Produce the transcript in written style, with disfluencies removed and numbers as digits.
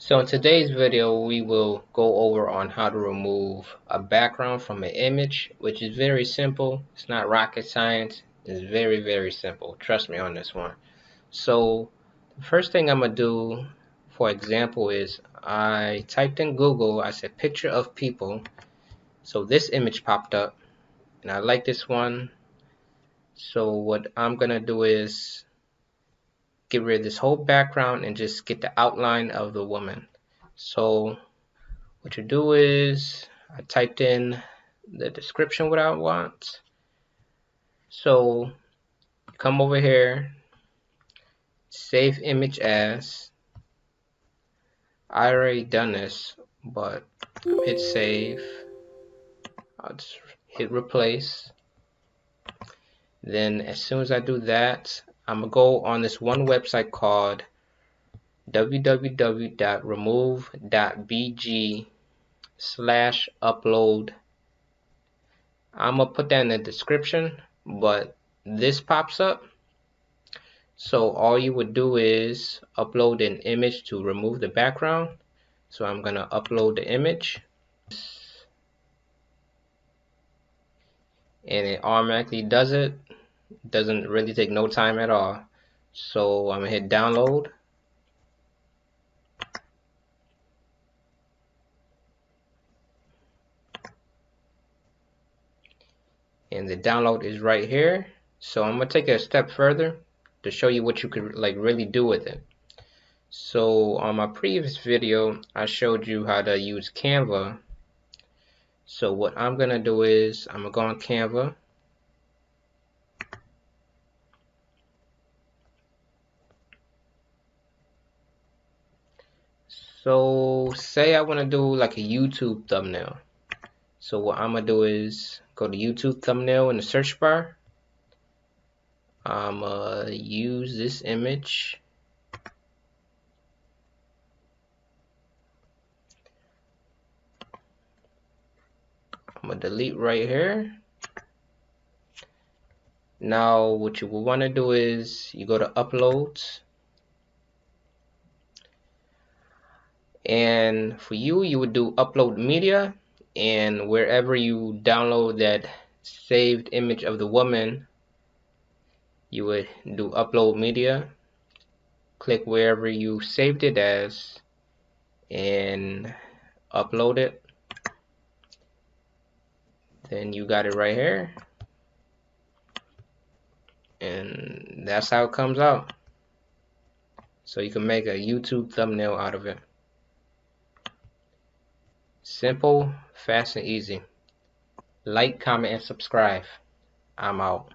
So in today's video, we will go over on how to remove a background from an image, which is very simple. It's not rocket science. It's very simple. Trust me on this one. So the first thing I'm gonna do, for example, is I typed in Google, I said picture of people. So this image popped up and I like this one. So what I'm gonna do is get rid of this whole background and just get the outline of the woman. So what you do is I typed in the description what I want. So you come over here, save image as. I already done this, but hit save. I'll just hit replace. Then as soon as I do that, I'm gonna go on this one website called www.remove.bg/upload. I'm gonna put that in the description, but this pops up. So all you would do is upload an image to remove the background. So I'm gonna upload the image, and it automatically does it. Doesn't really take no time at all. So I'm gonna hit download. And the download is right here. So I'm gonna take it a step further to show you what you could like really do with it. So on my previous video, I showed you how to use Canva. So what I'm gonna do is I'm gonna go on Canva. So say I want to do like a YouTube thumbnail. So what I'm gonna do is go to YouTube thumbnail in the search bar. I'm gonna use this image. I'm gonna delete right here. Now what you will want to do is you go to uploads, and for you would do upload media, and wherever you download that saved image of the woman, you would do upload media. Click wherever you saved it as and upload it. Then you got it right here, and that's how it comes out. So you can make a YouTube thumbnail out of it. Simple, fast and easy. Like, comment, and subscribe. I'm out.